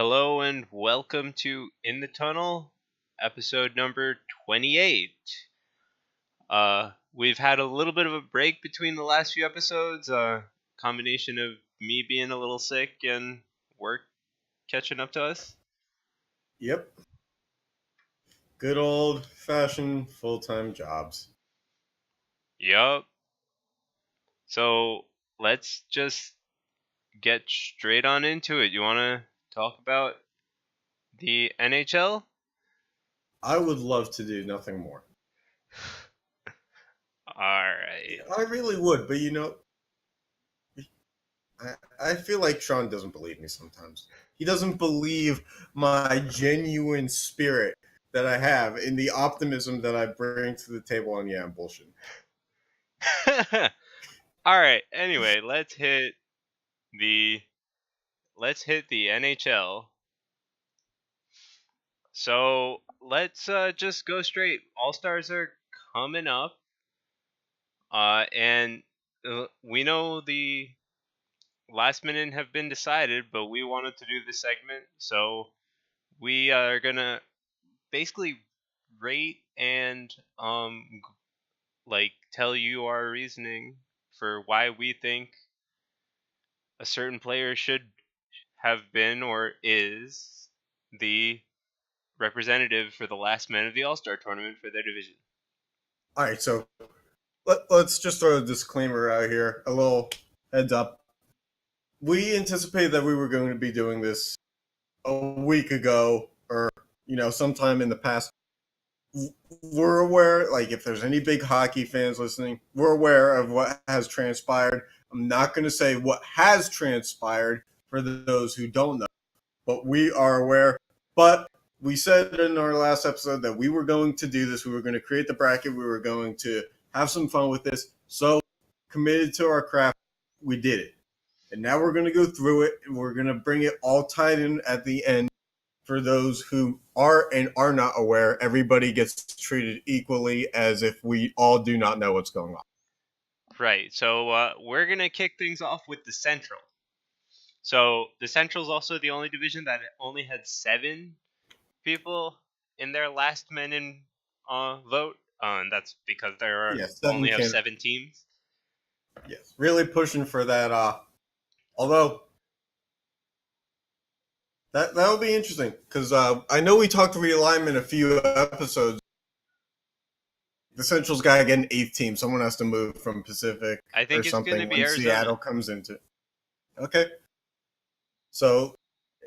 Hello and welcome to In the Tunnel, episode number 28. We've had a little bit of a break between the last few episodes, combination of me being a little sick and work catching up to us. Yep. Good old-fashioned full-time jobs. Yup. So let's just get straight on into it. You want to talk about the NHL? I would love to do nothing more. Alright. I really would, but I feel like Sean doesn't believe me sometimes. He doesn't believe my genuine spirit that I have in the optimism that I bring to the table, and yeah, I'm bullshit. Alright, anyway, let's hit the NHL. So let's just go straight. All Stars are coming up, and we know the last minute have been decided, but we wanted to do this segment, so we are gonna basically rate and tell you our reasoning for why we think a certain player should have been or is the representative for the last man of the All-Star tournament for their division. All right, so let's just throw a disclaimer out here, a little heads up. We anticipated that we were going to be doing this a week ago or, sometime in the past. We're aware, like, if there's any big hockey fans listening, we're aware of what has transpired. I'm not going to say what has transpired for those who don't know, but we are aware. But we said in our last episode that we were going to do this. We were going to create the bracket. We were going to have some fun with this. So, committed to our craft, we did it. And now we're going to go through it, and we're going to bring it all tied in at the end. For those who are and are not aware, everybody gets treated equally as if we all do not know what's going on. Right. So we're going to kick things off with the Central. So the Central is also the only division that only had 7 people in their last men in vote. And that's because there are only have 7 teams. Yes, really pushing for that. Although that'll be interesting because I know we talked realignment a few episodes. The Central's got to get an 8th team. Someone has to move from Pacific I think or something it's going to be when Arizona. Seattle comes into. Okay, so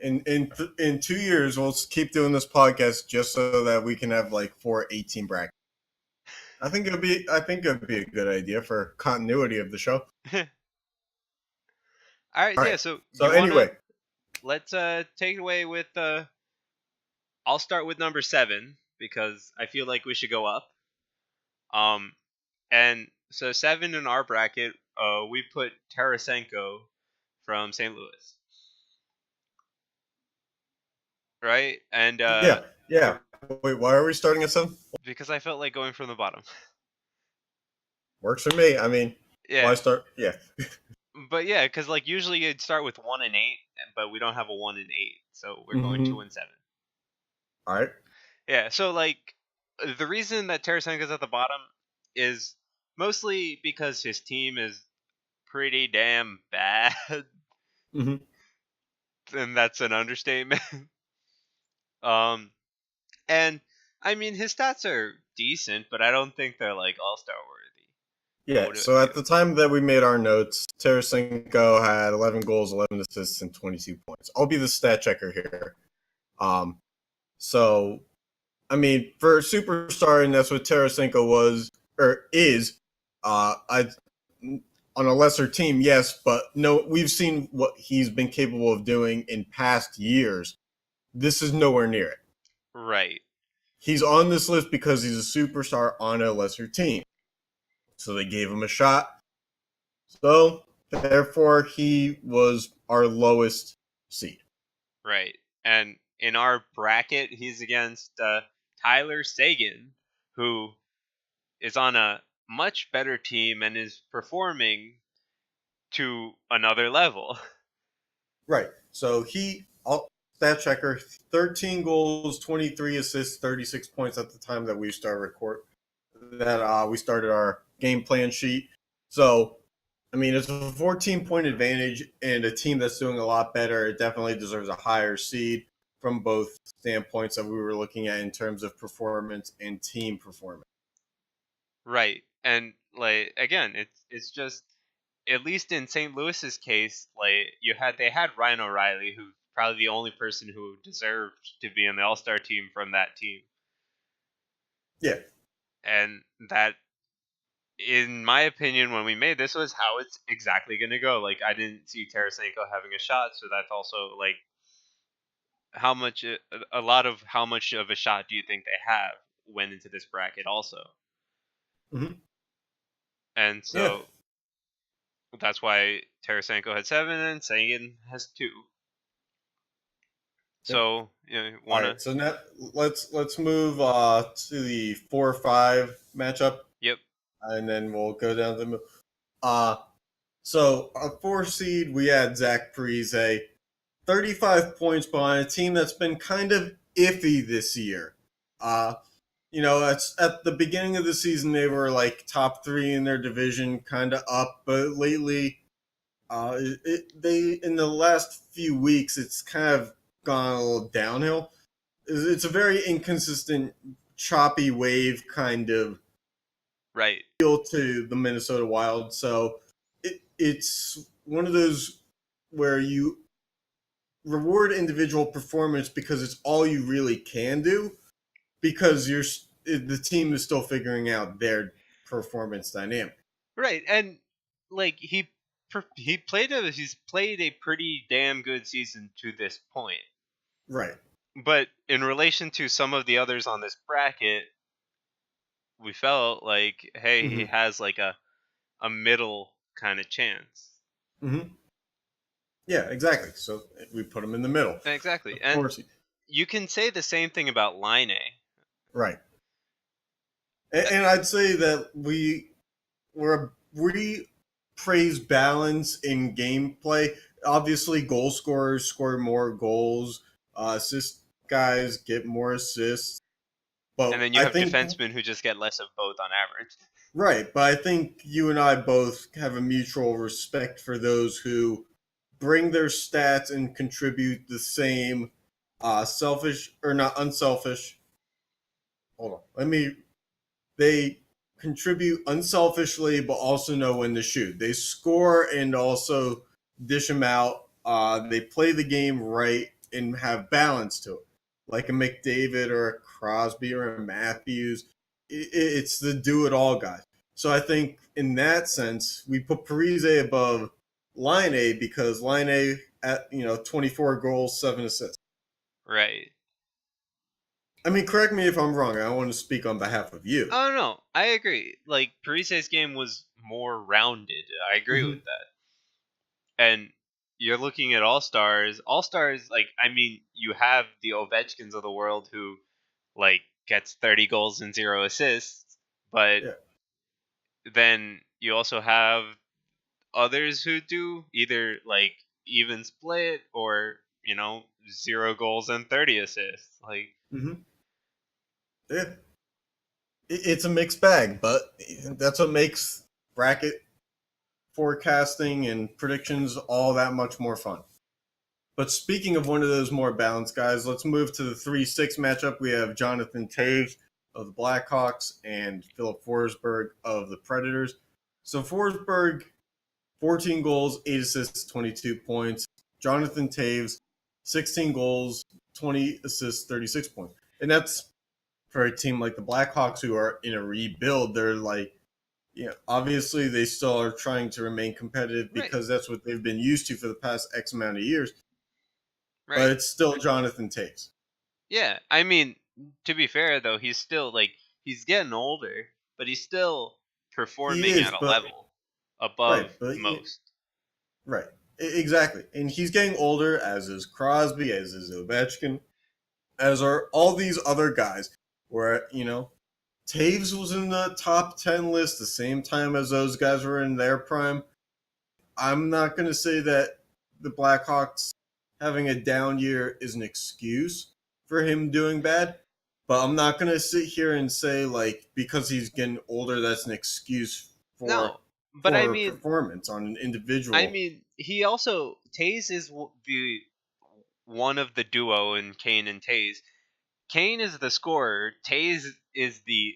in 2 years we'll keep doing this podcast just so that we can have like 4 8-team brackets. I think it'd be a good idea for continuity of the show. All right, yeah. So anyway, let's take it away with. I'll start with number 7 because I feel like we should go up. And so 7 in our bracket, we put Tarasenko from St. Louis. Right? And yeah. Wait, why are we starting at 7? Because I felt like going from the bottom. Works for me. I mean, yeah. Why start? Yeah. But yeah, because like usually you'd start with 1 and 8, but we don't have a 1 and 8, so we're going 2 and 7. All right. Yeah. So like the reason that Tarasenko's at the bottom is mostly because his team is pretty damn bad. Mm-hmm. And that's an understatement. And I mean his stats are decent, but I don't think they're like all-star worthy. Yeah, so at the time that we made our notes, Tarasenko had 11 goals, 11 assists, and 22 points. I'll be the stat checker here. So, I mean, for a superstar, and that's what Tarasenko was, or is, on a lesser team, yes, but no, we've seen what he's been capable of doing in past years. This is nowhere near it. Right. He's on this list because he's a superstar on a lesser team. So they gave him a shot. So, therefore, he was our lowest seed. Right. And in our bracket, he's against Tyler Seguin, who is on a much better team and is performing to another level. Right. So stat checker, 13 goals, 23 assists, 36 points at the time that we started our game plan sheet. So, I mean, it's a 14-point advantage, and a team that's doing a lot better. It definitely deserves a higher seed from both standpoints that we were looking at in terms of performance and team performance. Right. And like again, it's just at least in St. Louis's case, like they had Ryan O'Reilly, who's probably the only person who deserved to be in the All-Star team from that team. Yeah. And that, in my opinion, when we made this, was how it's exactly going to go. Like I didn't see Tarasenko having a shot, so that's also like how much a lot of how much of a shot do you think they have went into this bracket also. Mm-hmm. And Yeah. so that's why Tarasenko had 7 and Sagan has 2. Yep. So All want to? right. So now let's move to the 4-5 matchup, Yep. and then we'll go down to the uh. So our 4 seed, we had Zach Parise, 35 points behind a team that's been kind of iffy this year. Uh, it's at the beginning of the season they were like top 3 in their division, kind of up, but lately, they in the last few weeks it's kind of gone a little downhill. It's a very inconsistent, choppy wave kind of Right. feel to the Minnesota Wild. So it's one of those where you reward individual performance because it's all you really can do, because the team is still figuring out their performance dynamic. Right. And like he's played a pretty damn good season to this point. Right. But in relation to some of the others on this bracket, we felt like, hey, he Mm-hmm. has like a middle kind of chance. Mm-hmm. Yeah, exactly. So we put him in the middle. Exactly. Of And course. you can say the same thing about Line A. Right. And I'd say that we praise balance in gameplay. Obviously, goal scorers score more goals. Assist guys get more assists. And But then you I have think defensemen who just get less of both on average. right. But I think you and I both have a mutual respect for those who bring their stats and contribute the same, selfish or not unselfish. Hold on. They contribute unselfishly, but also know when to shoot. They score and also dish them out. They play the game right and have balance to it, like a McDavid or a Crosby or a Matthews. It's the do-it-all guys. So I think in that sense, we put Parise above Line A because Line A at 24 goals, 7 assists. Right. I mean, correct me if I'm wrong. I don't want to speak on behalf of you. Oh no, I agree. Like Parise's game was more rounded. I agree Mm-hmm. with that. And you're looking at all stars. All stars, like I mean, you have the Ovechkins of the world who like gets 30 goals and 0 assists, but Yeah. then you also have others who do either like even split or 0 goals and 30 assists. Like Mm-hmm. Yeah. It's a mixed bag, but that's what makes bracket forecasting and predictions all that much more fun. But speaking of one of those more balanced guys, let's move to the 3-6 matchup. We have Jonathan Taves of the Blackhawks and Philip Forsberg of the Predators. So Forsberg, 14 goals, 8 assists, 22 points. Jonathan Taves, 16 goals, 20 assists, 36 points. And that's for a team like the Blackhawks who are in a rebuild. They're like, obviously they still are trying to remain competitive right, because that's what they've been used to for the past X amount of years. But right. it's still Jonathan Taves. Yeah, I mean, to be fair though, he's still like he's getting older, but he's still He performing is, at a but level above right, but most. right, exactly. And he's getting older, as is Crosby, as is Ovechkin, as are all these other guys. Where Taves was in the top 10 list the same time as those guys were in their prime. I'm not going to say that the Blackhawks having a down year is an excuse for him doing bad. But I'm not gonna sit here and say like because he's getting older, that's an excuse No, for but performance on an I individual. mean, he also Taze is the one of the duo in Kane and Taze. Kane is the scorer. Taze is the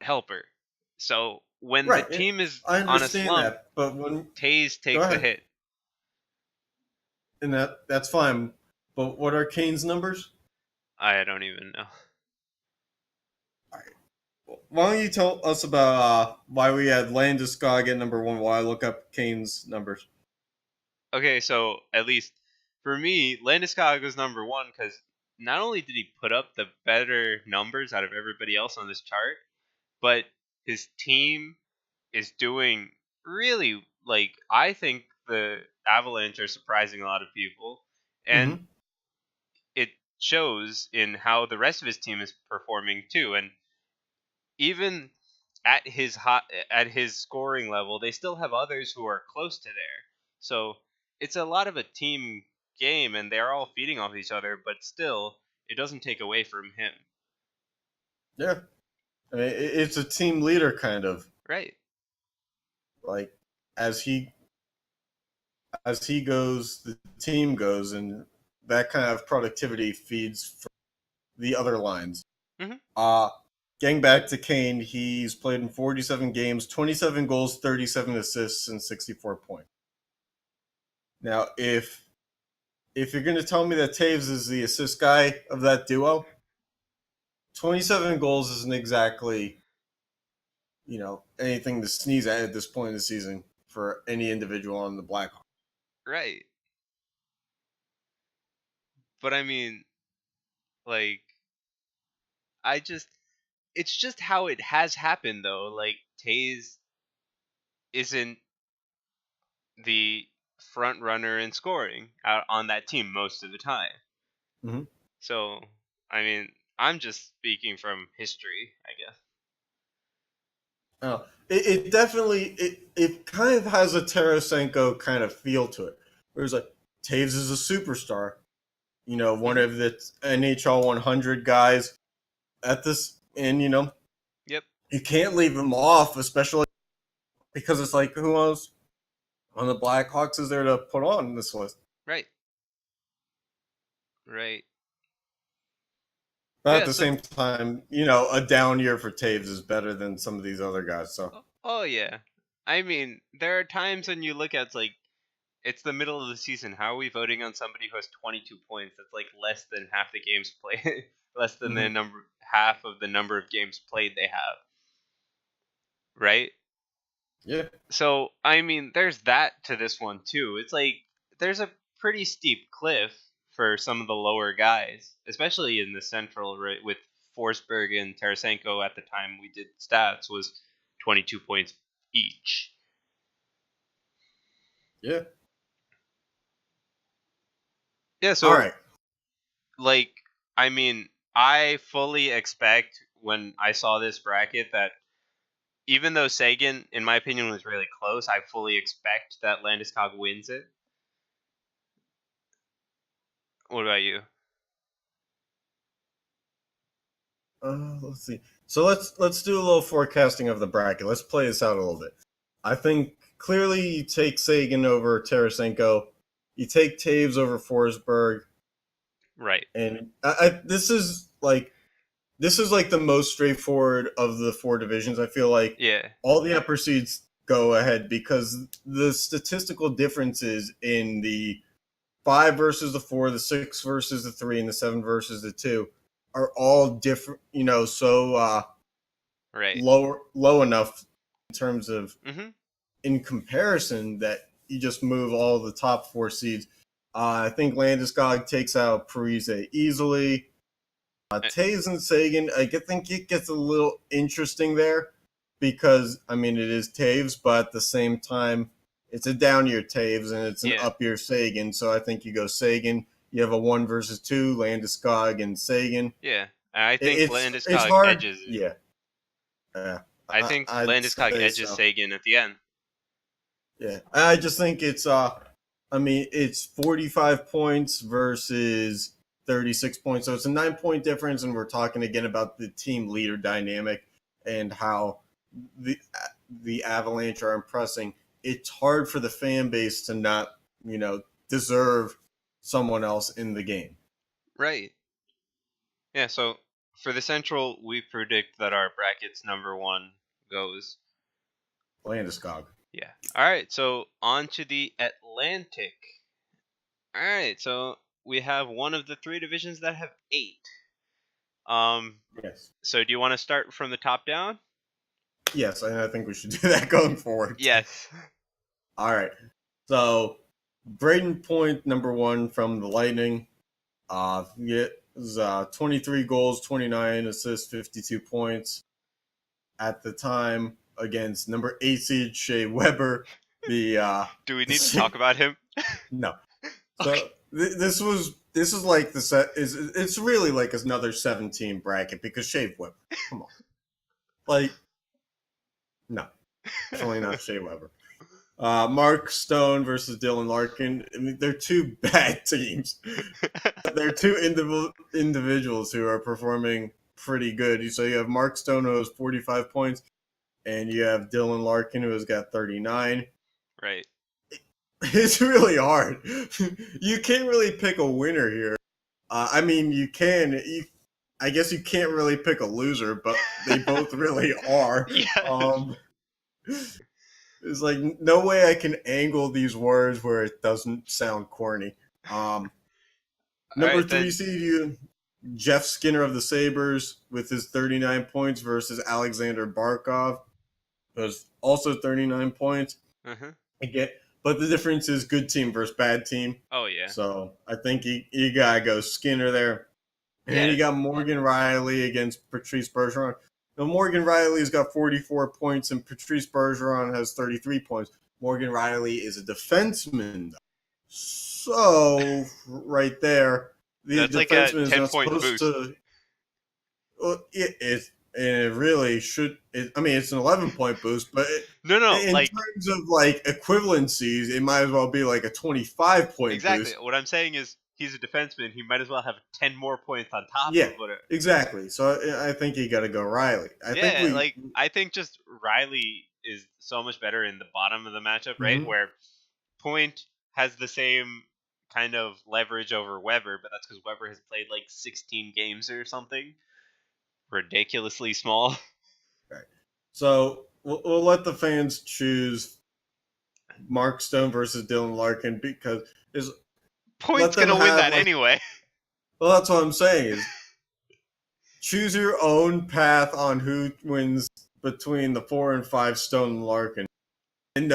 helper. So when the Right. team is I on a understand slump, that, but when Taze go takes a ahead, hit. and that's fine. But what are Kane's numbers? I don't even know. All right. Why don't you tell us about why we had Landeskog at number one while I look up Kane's numbers? Okay, so at least for me, Landeskog was number one because not only did he put up the better numbers out of everybody else on this chart, but his team is doing really, like, I think the Avalanche are surprising a lot of people, and Mm-hmm. it shows in how the rest of his team is performing too. And even at his scoring level, they still have others who are close to there. So it's a lot of a team game, and they're all feeding off each other. But still, it doesn't take away from him. Yeah. I mean, it's a team leader kind of Right. like as he goes, the team goes, and that kind of productivity feeds for the other lines. Hmm. Uh Getting back to Kane, he's played in 47 games, 27 goals, 37 assists, and 64 points. Now, if you're going to tell me that Taves is the assist guy of that duo, 27 goals isn't exactly, anything to sneeze at this point in the season for any individual on the Blackhawks. Right. But I mean, like, I just it's just how it has happened though. Like Taze isn't the front runner in scoring out on that team most of the time. Mm-hmm. So, I mean, I'm just speaking from history, I guess. Oh, it definitely it kind of has a Tarasenko kind of feel to it. Whereas like Taves is a superstar, one Hmm. of the NHL 100 guys at this, and Yep. you can't leave him off, especially because it's like who else on the Blackhawks is there to put on this list? Right. Right. But at Yeah. the So. same time, a down year for Taves is better than some of these other guys. So Oh yeah. I mean, there are times when you look at it's like it's the middle of the season. How are we voting on somebody who has 22 points? That's like less than half the games played, less than the mhm. number half of the number of games played they have. Right. Yeah, So I mean, there's that to this one too. It's like there's a pretty steep cliff for some of the lower guys, especially in the central. Right, with Forsberg and Tarasenko at the time we did stats was 22 points each. yeah. Yeah, All so right. like I mean, I fully expect when I saw this bracket that even though Sagan, in my opinion, was really close, I fully expect that Landeskog wins it. What about you? Let's see. So let's do a little forecasting of the bracket. Let's play this out a little bit. I think clearly you take Sagan over Tarasenko. You take Taves over Forsberg, Right. and this is like the most straightforward of the four divisions. I feel like Yeah. all the upper seeds go ahead because the statistical differences in the five versus the four, the six versus the three, and the seven versus the two are all different. So Right. low enough in terms of Mhm. in comparison that you just move all the top four seeds. I think Landeskog takes out Parise easily. Uh, Taves and Sagan, I think it gets a little interesting there because I mean it is Taves, but at the same time it's a down year Taves and it's an Yeah. up year Sagan. So I think you go Sagan. You have a one versus two, Landeskog and Sagan. Yeah. I think It's Landeskog hard, edges it. yeah. Uh, I think I'd Landeskog say edges so. Sagan at the end. Yeah, I just think it's I mean, it's 45 points versus 36 points. So it's a 9 point difference. And we're talking again about the team leader dynamic and how the, the Avalanche are impressing. It's hard for the fan base to not, deserve someone else in the game. Right. Yeah, so for the Central, we predict that our bracket's number one goes. Landeskog. Yeah. All right, so on to the Atlantic. All right, so we have one of the three divisions that have 8. Um, Yes. so do you want to start from the top down? Yes, and I think we should do that going forward. Yes. All right. So, Braden Point, number one from the Lightning. He has 23 goals, 29 assists, 52 points at the time against number 8 seed Shea Weber. Do we need to talk about him? No. Okay. So this is like the set is it's really like another 17 bracket because Shea Weber. Come on. Like no, definitely not Shea Weber. Mark Stone versus Dylan Larkin. I mean, they're two bad teams. They're two individuals who are performing pretty good. So you have Mark Stone who has 45 points, and you have Dylan Larkin who has got 39. Right. It's really hard. You can't really pick a winner here. I mean, you can. I guess you can't really pick a loser, but they both really are. Yes. It's like no way I can angle these words where it doesn't sound corny. Um, All Number right, three then. seed, you Jeff Skinner of the Sabres with his 39 points versus Alexander Barkov, who's also 39 points. Uh-huh. Again, but the difference is good team versus bad team. Oh, yeah. So I think you gotta go Skinner there. And then Yeah. you got Morgan Riley against Patrice Bergeron. Now Morgan Riley's got 44 points and Patrice Bergeron has 33 points. Morgan Riley is a defenseman, though. So right there, the That's like a defenseman is not 10-point supposed boost. to. Well, it is, and it really should. I mean, it's an 11 point boost, but No, in like, terms of like equivalencies, it might as well be like a 25 point exactly. boost. What I'm saying is he's a defenseman. He might as well have 10 more points on top Yeah, of what. exactly. So I think you got to go Riley. I think Yeah, we. like I think just Riley is so much better in the bottom of the matchup, right? Mhm. Where Point has the same kind of leverage over Weber, but that's because Weber has played like 16 games or something. Ridiculously small. Right. So we'll let the fans choose Mark Stone versus Dylan Larkin because is let Point's them gonna win have that like. anyway. Well, that's what I'm saying is choose your own path on who wins between the 4 and 5 Stone and Larkin. And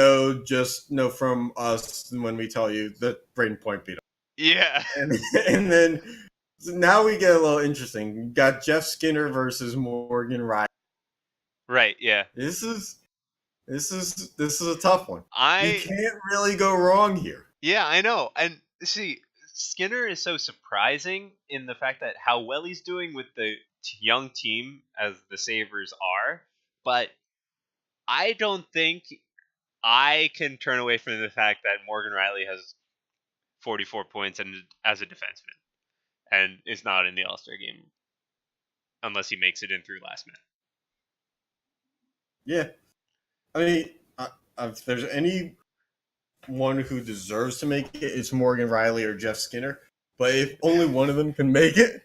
just know from us when we tell you that Braden Point beat him. Yeah. And, and then so now we get a little interesting. You got Jeff Skinner versus Morgan Riley. Right, yeah. This is a tough one. You I can't really go wrong here. Yeah, I know. And see, Skinner is so surprising in the fact that how well he's doing with the young team as the Sabres are, but I don't think I can turn away from the fact that Morgan Riley has 44 points and as a defenseman and is not in the All-Star game unless he makes it in through last minute. Yeah, I mean, if there's anyone who deserves to make it, it's Morgan Riley or Jeff Skinner. But if only one of them can make it,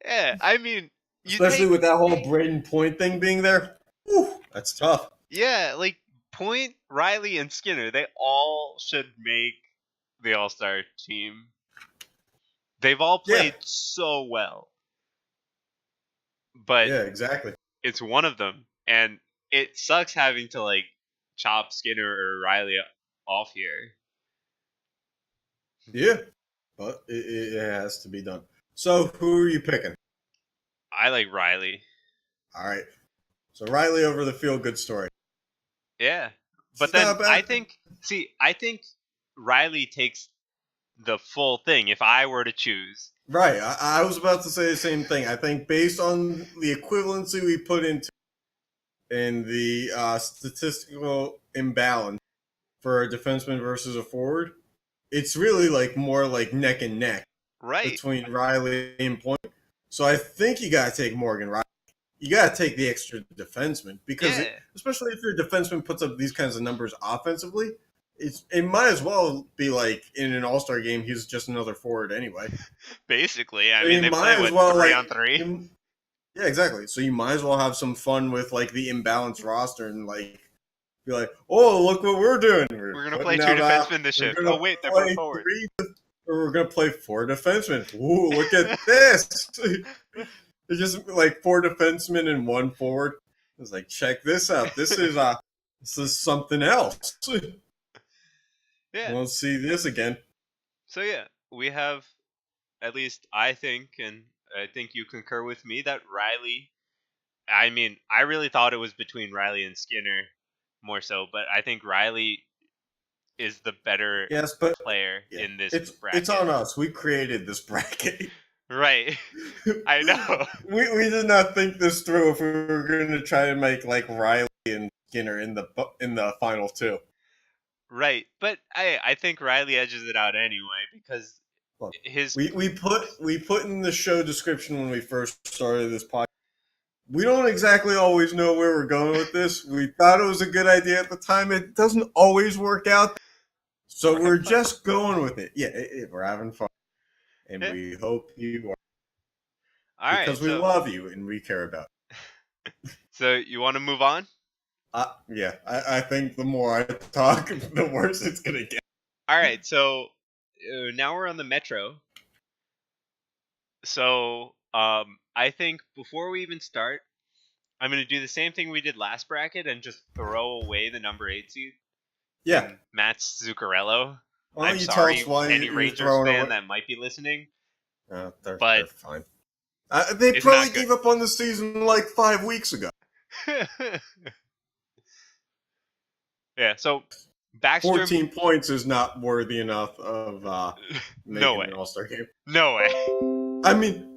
Yeah, I mean, you especially take with that whole Braden Point thing being there, whew, that's tough. yeah, like Point, Riley, and Skinner, they all should make the All-Star team. They've all Yeah, played so well, but yeah, exactly. it's one of them, and it sucks having to like chop Skinner or Riley off here. Yeah, but it has to be done. So who are you picking? I like Riley. All right. So Riley over the feel good story. Yeah. But It's then not bad. I think Riley takes the full thing if I were to choose. Right. I was about to say the same thing. I think based on the equivalency we put into in the statistical imbalance for a defenseman versus a forward, it's really like more like neck and neck Right. between Riley and Point. So I think you got to take Morgan Riley. You got to take the extra defenseman because, Yeah. especially if your defenseman puts up these kinds of numbers offensively, it might as well be like in an All Star game. He's just another forward anyway. Basically, I So mean, you they play might as what well 3-on-3. yeah, exactly. So you might as well have some fun with like the imbalanced roster and like be like, oh, look what we're doing. We're We're gonna play putting two out defensemen this we're shift. gonna Oh wait, they're both play forward. three or we're gonna play four defensemen. Ooh, look at this. It's just like four defensemen and one forward. It's like, check this out. This is something else. Yeah. Won't see this again. So yeah, we have, at least I think, and I think you concur with me, that Riley. I mean, I really thought it was between Riley and Skinner more so, but I think Riley is the better Yes, but player yeah, in this it's bracket. on us. We created this bracket. Right. I know. We did not think this through if we were going to try to make like Riley and Skinner in the final two. Right. But I think Riley edges it out anyway because Look, his we put in the show description when we first started this podcast. We don't exactly always know where we're going with this. We thought it was a good idea at the time. It doesn't always work out, so we're having we're fun. just going with it. Yeah, we're having fun, and Yeah. we hope you are All right. because we love you and we care about. So you want to move on? Yeah, I think the more I talk, the worse it's gonna get. All right. So now we're on the Metro. So I think before we even start, I'm going to do the same thing we did last bracket and just throw away the number 8 seed Yeah, in Matt's Zuccarello. why I'm don't you tell sorry, us why any you're Rangers throwing fan away? that might be listening, They're but fine. They it's probably not good. gave up on the season like 5 weeks ago. Yeah, so Backstrom, 14 points is not worthy enough of no making way. an All-Star game. No way. I mean,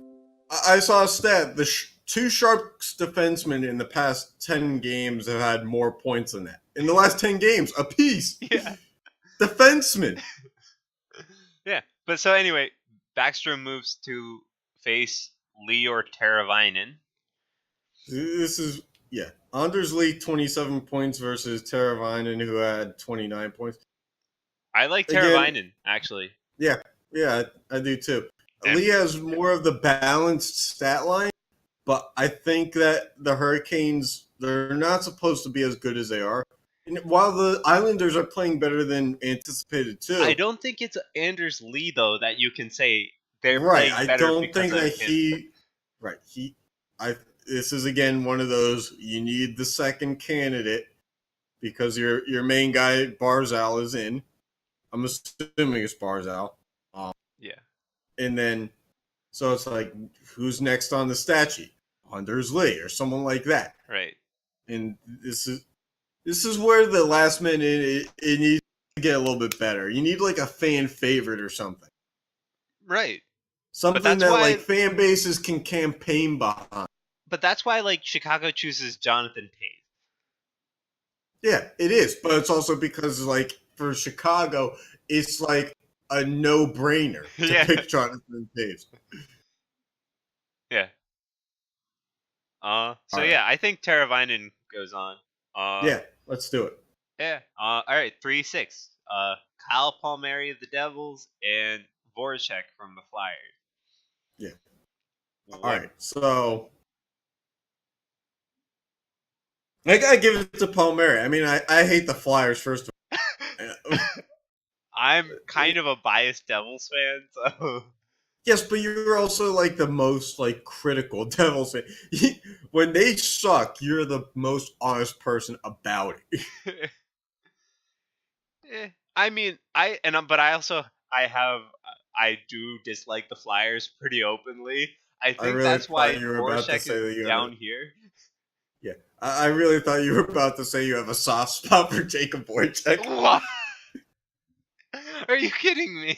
I saw a stat. The two Sharks defensemen in the past 10 games have had more points than that. In the last 10 games, apiece. Yeah. Defensemen. Yeah. But so anyway, Backstrom moves to face Lior Teravainen. This is, yeah. Anders Lee, 27 points versus Teravainen, who had 29 points. I like Again, Teravainen, actually. yeah, I do too. And Lee has more of the balanced stat line, but I think that the Hurricanes, they're not supposed to be as good as they are. And while the Islanders are playing better than anticipated I too. don't think it's Anders Lee though that you can say they're Right, playing I better don't because think of that him. this is again one of those you need the second candidate because your main guy Barzal is in. I'm assuming it's Barzal. Yeah. And then so it's like who's next on the stat sheet? Anders Lee or someone like that. Right. And this is where the last minute it needs to get a little bit better. You need like a fan favorite or something. Right. But Something that's that like why fan bases can campaign behind. like Chicago chooses Jonathan Tate. Yeah, it is, but it's also because like for Chicago, it's like a no-brainer to Yeah. pick Jonathan Taves. Yeah. So All right. yeah, I think Teravainen goes on. Yeah, let's do it. Yeah. All right, 3-6. Kyle Palmieri of the Devils and Voracek from the Flyers. Yeah. All What? right. So I gotta give it to Palmieri. I mean, I hate the Flyers first of all. I'm kind of a biased Devils fan, so Yes, but you're also like the most like critical Devils fan. When they suck, you're the most honest person about it. I mean, but I do dislike the Flyers pretty openly. I I think really that's thought why you were about to Voracek say is that you have down here. yeah. I really thought you were about to say you have a soft spot for Jacob Boychuk. What? Are you kidding me?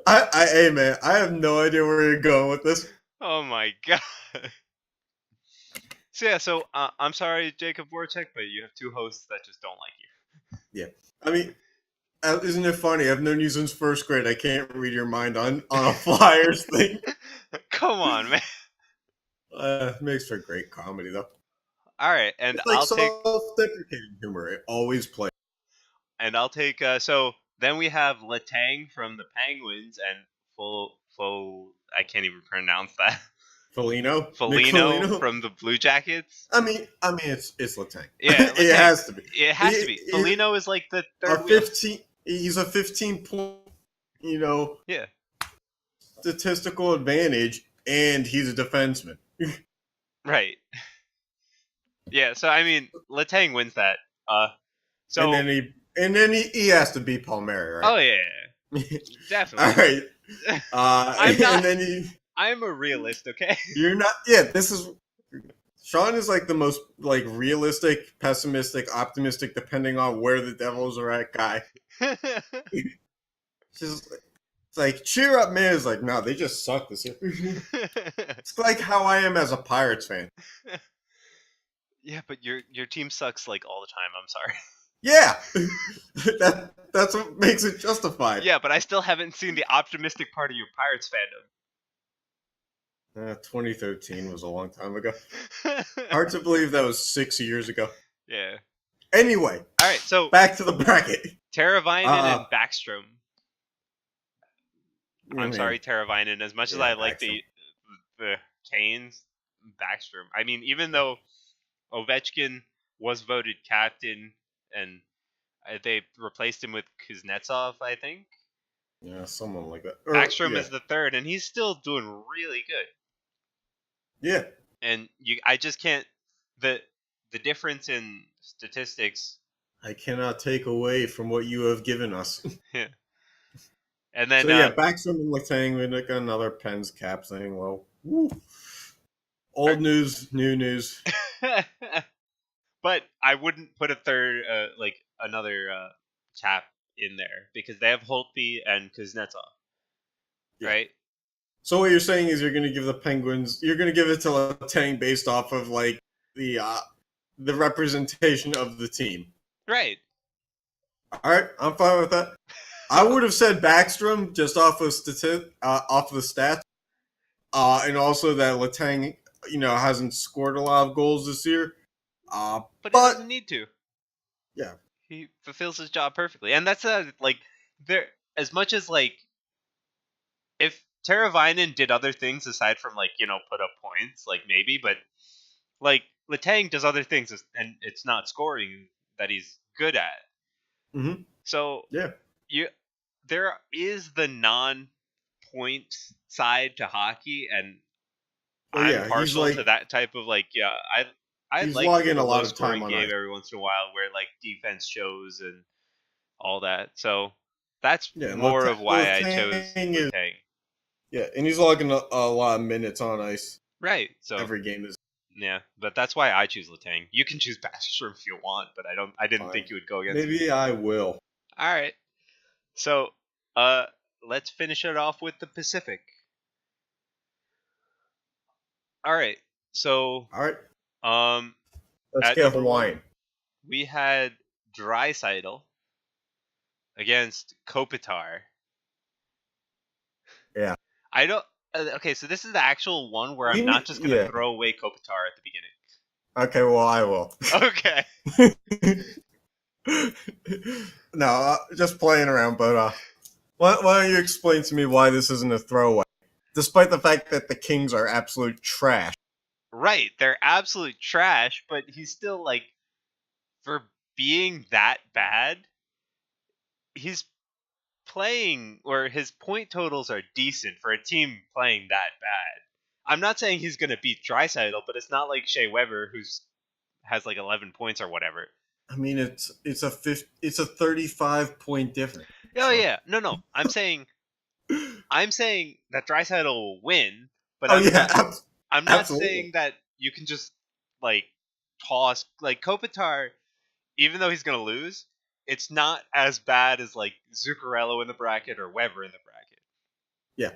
Hey man, I have no idea where you're going with this. Oh my god. So yeah, I'm sorry, Jacob Voracek, but you have two hosts that just don't like you. Yeah, I mean, Isn't it funny? I've known you since first grade. I can't read your mind on a Flyers thing. Come on, man. Makes for great comedy though. All right, and It's like I'll take self-deprecating humor. It always plays. so then we have Letang from the Penguins and Fo I can't even pronounce that. Felino, Nick Foligno Felino. from the Blue Jackets. It's Letang. Yeah, It Letang. has to be. It has to be. Foligno is like the A third wheel. 15. He's a 15 point. Yeah, Statistical advantage, and he's a defenseman. right. Yeah, so I mean, Letang wins that. So And then he has to beat Palmieri, right? oh yeah, definitely. All right. I'm not. And then he. I'm a realist, okay? You're not. Yeah, this is. Sean is like the most like realistic, pessimistic, optimistic, depending on where the Devils are at guy. Just it's like cheer up, man. Is like no, they just suck this year. It's like how I am as a Pirates fan. Yeah, but your team sucks like all the time. I'm sorry. Yeah, that's what makes it justified. Yeah, but I still haven't seen the optimistic part of your Pirates fandom. 2013 was a long time ago. Hard to believe that was 6 years ago. Yeah. Anyway, All right, so back to the bracket. Teravainen and Backstrom. I'm Man. sorry, Teravainen. As much as I like Backstrom. the Canes, Backstrom. I mean, even though Ovechkin was voted captain and they replaced him with Kuznetsov, I think. Yeah, someone like that. Backstrom is the third, and he's still doing really good. Yeah. And I just can't. The difference in statistics. I cannot take away from what you have given us. Yeah. And then so yeah, Backstrom and Letang with like another Pens cap thing. Well, woo. Old news, new news. But I wouldn't put a third, another cap in there because they have Holtby and Kuznetsov, right? So what you're saying is you're going to give the Penguins, you're going to give it to Letang based off of like the representation of the team, right? All right, I'm fine with that. I would have said Backstrom just off of off of the stats, and also that Letang, hasn't scored a lot of goals this year. But he doesn't need to. Yeah, he fulfills his job perfectly, and that's there. As much as if Teravainen did other things aside from put up points, maybe, but Letang does other things, and it's not scoring that he's good at. Mm-hmm. So yeah, there is the non-point side to hockey, and I'm partial to that type of I he's like logging a a lot low of time scoring on game ice. every once in a while where defense shows and all that. So that's more of why I chose Letang. Yeah, and he's logging a lot of minutes on ice. Right. So every game is. Yeah, but that's why I choose Letang. You can choose Backstrom if you want, but I didn't think you would go against Maybe me. I will. All right. So, let's finish it off with the Pacific. All right. So, let's get Hawaiian. 1, we had Draisaitl against Kopitar. Yeah. I don't. Okay, so this is the actual one where I'm not just gonna throw away Kopitar at the beginning. Okay, well I will. Okay. No, just playing around. But why don't you explain to me why this isn't a throwaway, despite the fact that the Kings are absolute trash. Right, they're absolute trash, but he's still for being that bad, he's playing, or his point totals are decent for a team playing that bad. I'm not saying he's going to beat Draisaitl, but it's not like Shea Weber has 11 points or whatever. I mean, it's a 35-point difference. Oh yeah, no. I'm saying that Draisaitl will win, but I'm not saying that you can just toss Kopitar, even though he's going to lose. It's not as bad as Zuccarello in the bracket or Weber in the bracket. Yeah.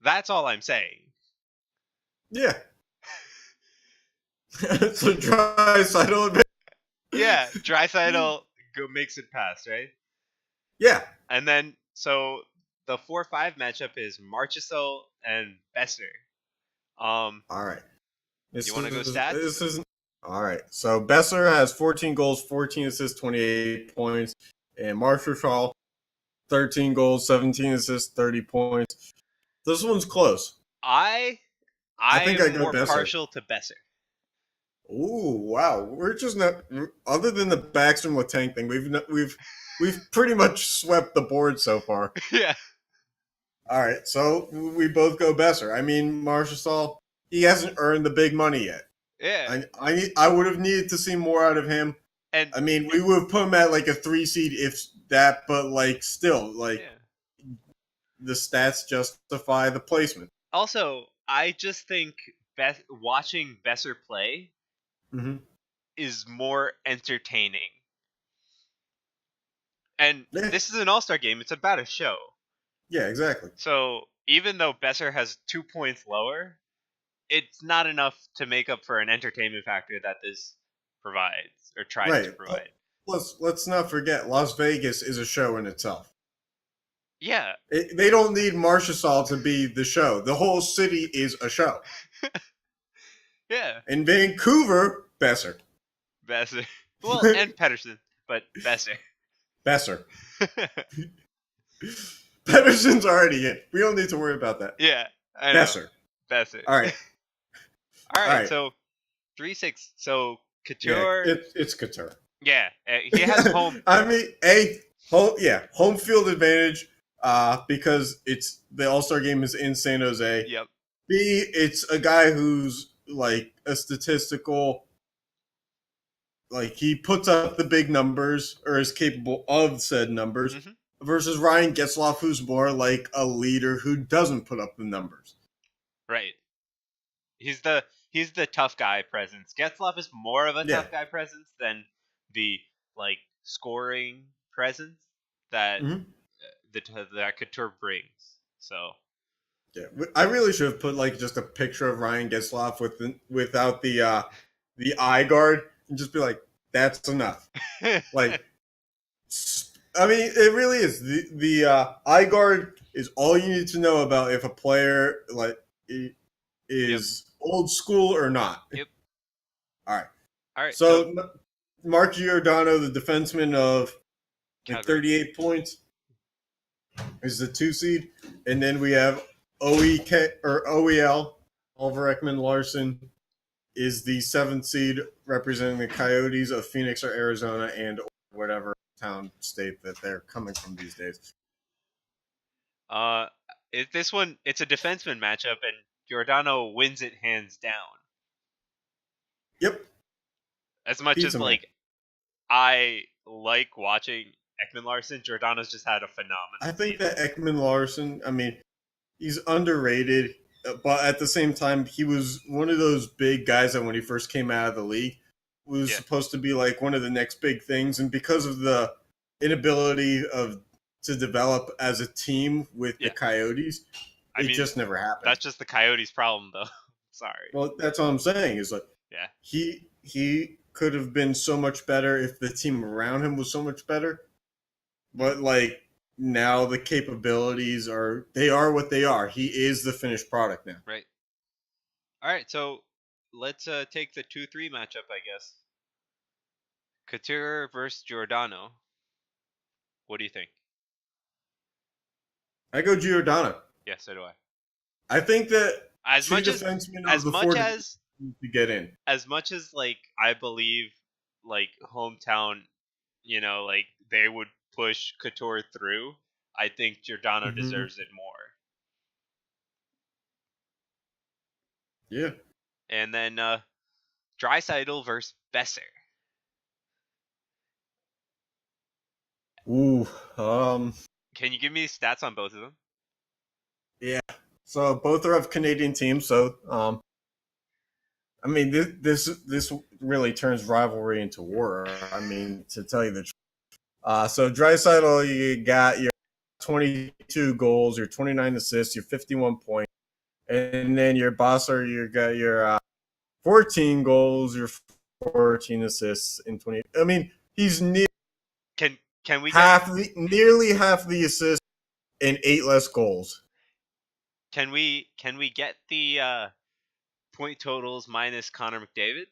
That's all I'm saying. Yeah. So Draisaitl. Yeah, Draisaitl makes it past, right? Yeah. And then so the 4-5 matchup is Marchessault and Besser. All right. You This want to go is stats? this is all right. So Besser has 14 goals, 14 assists, 28 points, and Marshall 13 goals, 17 assists, 30 points. This one's close. I I I think am I go more Besser. partial to Besser. Ooh, wow. We're just not. Other than the Baxter and Letang thing, we've pretty much swept the board so far. Yeah. All right, so we both go Besser. I mean, Marshall, he hasn't earned the big money yet. Yeah. I would have needed to see more out of him. And I mean, we would have put him at like a 3 seed if that, but like still, like yeah. the stats justify the placement. Also, I just think watching Besser play Mm-hmm. is more entertaining. And Yeah, this is an all-star game. It's about a show. yeah, exactly. So even though Besser has 2 points lower, it's not enough to make up for an entertainment factor that this provides or tries to Right. provide. Let's not forget, Las Vegas is a show in itself. Yeah. They don't need Marshall to be the show. The whole city is a show. Yeah. In Vancouver, Besser. Besser. Well, and Pedersen, but Besser. Besser. Pedersen's already in. We don't need to worry about that. Yeah, I know. Besser. Besser. All right. All All right, right. so 3-6. So Yeah, Couture, it's Couture. yeah, he has home. I mean, home field advantage. Because it's the All Star game is in San Jose. Yep. B, it's a guy who's like a statistical, like he puts up the big numbers or is capable of said numbers. Hmm. Versus Ryan Getzlaf, who's more like a leader who doesn't put up the numbers. Right. He's the tough guy presence. Getzlaf is more of a Yeah. tough guy presence than the like scoring presence that Mm-hmm. that Couture brings. So Yeah, I really should have put like just a picture of Ryan Getzlaf without the eye guard and just be like, that's enough. Like, I mean, it really is. The eye guard is all you need to know about if a player like yep, is old school or not. yep. All right. All right, so So Mark Giordano, the defenseman of like Calgary. 38 points, is the 2 seed, and then we have OEK or OEL, Oliver Ekman Larson, is the 7th seed, representing the Coyotes of Phoenix or Arizona and whatever town state that they're coming from these days. Uh, this one it's a defenseman matchup, and Giordano wins it hands down. Yep, As much pizza as man. like I like watching Ekman Larson, Giordano's just had a phenomenal I think season. that Ekman Larson, I mean, he's underrated, but at the same time, he was one of those big guys that when he first came out of the league was Yeah, supposed to be like one of the next big things, and because of the inability of to develop as a team with the yeah. Coyotes, I it mean, just never happened. that's just the Coyotes' problem, though. Sorry. Well, that's all I'm saying is like Yeah. he could have been so much better if the team around him was so much better, but like now the capabilities are what they are. He is the finished product now. Right. All right. So let's take the 2-3 matchup, I guess. Couture versus Giordano. What do you think? I go Giordano. Yeah, so do I. I think that As two much as defensemen of as the much four as to get in. as much as like I believe like hometown, like they would push Couture through, I think Giordano Mm-hmm. deserves it more. Yeah. And then Draisaitl versus Besser. Ooh. Can you give me stats on both of them? Yeah. So both are of Canadian teams. So I mean, this really turns rivalry into war. I mean, to tell you the truth. So Draisaitl, you got your 22 goals, your 29 assists, your 51 points, and then your Bosser, you got your 14 goals, your 14 assists in 20. I mean, he's near. Can Can we get nearly half the assists and 8 less goals. can we get the point totals minus Connor McDavid?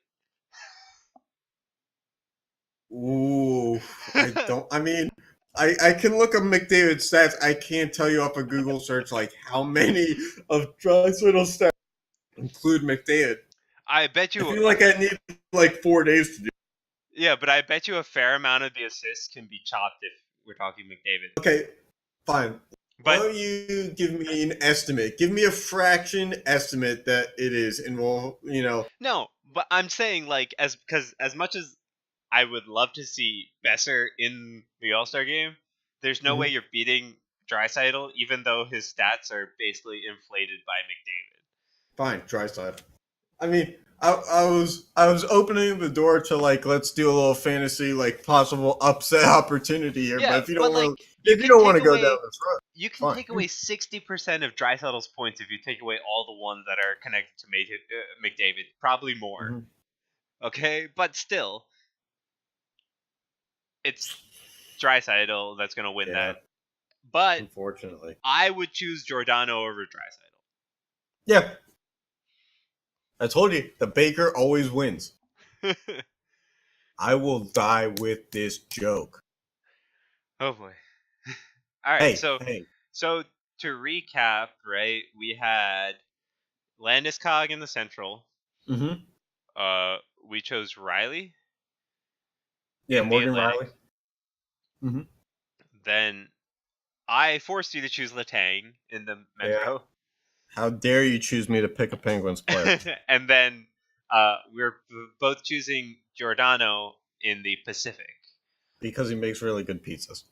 Ooh, I don't. I mean, I can look up McDavid's stats. I can't tell you off a Google search like how many of Draisaitl's stats include McDavid. I bet I you. feel like I need like 4 days to do. Yeah, but I bet you a fair amount of the assists can be chopped if we're talking McDavid. Okay, fine. Why But don't you give me an estimate? Give me a fraction estimate that it is, and we'll. no, but I'm saying like as much as I would love to see Besser in the All-Star game, there's no way Mhm. you're beating Draisaitl even though his stats are basically inflated by McDavid. Fine, Draisaitl. I mean, I was opening the door to like let's do a little fantasy like possible upset opportunity here, but Yeah, if you but don't like want if you don't want to go down this road, you can fine. take away 60% of Draisaitl's points if you take away all the ones that are connected to McDavid, probably more. Mhm. Okay, but still, it's Draisaitl that's gonna win Yeah, that. But unfortunately. I would choose Giordano over Yeah, I told you the baker always wins. Draisaitl. I will die with this joke. Oh boy. All right, Hey, so hey. so to recap, right? We had Landeskog in the Central. Mm-hmm. Uh, we chose Riley Yeah, in the Morgan Atlantic. Riley. Mm-hmm. Then I forced you to choose Letang in the Yeah. Metro. How dare you choose me to pick a Penguins player? And then we're both choosing Giordano in the Pacific. Because he makes really good pizzas.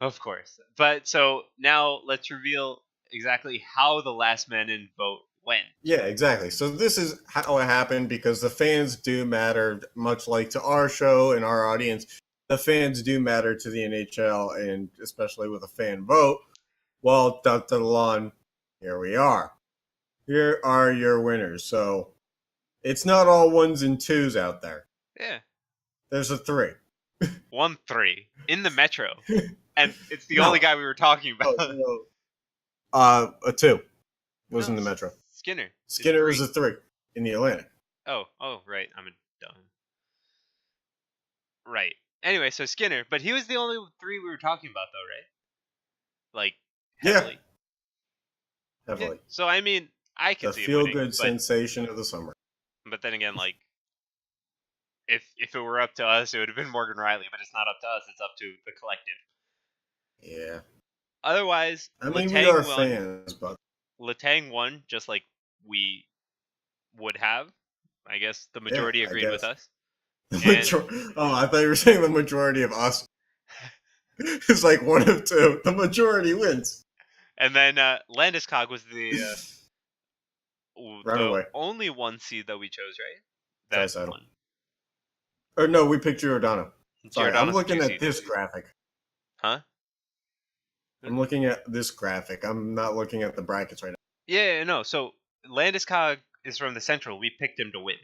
Of course. But so now let's reveal exactly how the last man in vote went. Yeah, exactly. So this is how it happened because the fans do matter, much like to our show and our audience. The fans do matter to the NHL, and especially with a fan vote. Well, da da da, here we are. Here are your winners. So it's not all ones and twos out there. Yeah. There's a three. 1-3 in the Metro. And it's the only No, guy we were talking about. no. A two was No, in the Metro. Skinner. It's Skinner was 3. a three in the Atlantic. Oh, right. I'm a dumb. Right. Anyway, so Skinner, but he was the only 3 we were talking about, though, right? Like Yeah, heavily. Yeah. heavily. So I mean, I could The see him winning, feel-good sensation of the summer. but then again, like if it were up to us, it would have been Morgan Riley. But it's not up to us; it's up to the collective. Yeah. Otherwise, I mean, we are Letang won. fans, but Letang won just like we would have. I guess the yeah, majority I agreed with guess. us. And Oh, I thought you were saying the majority of us. It's like one of two. The majority wins. and then Landeskog was the Runaway. only 1 seed that we chose, right? That Drysaddle. won. Or no, we picked Giordano. Sorry, I'm Giordano's a looking 2 at seed, this graphic. huh? I'm looking at this graphic. I'm not looking at the brackets right now. Yeah, no. So Landeskog is from the Central. We picked him to win,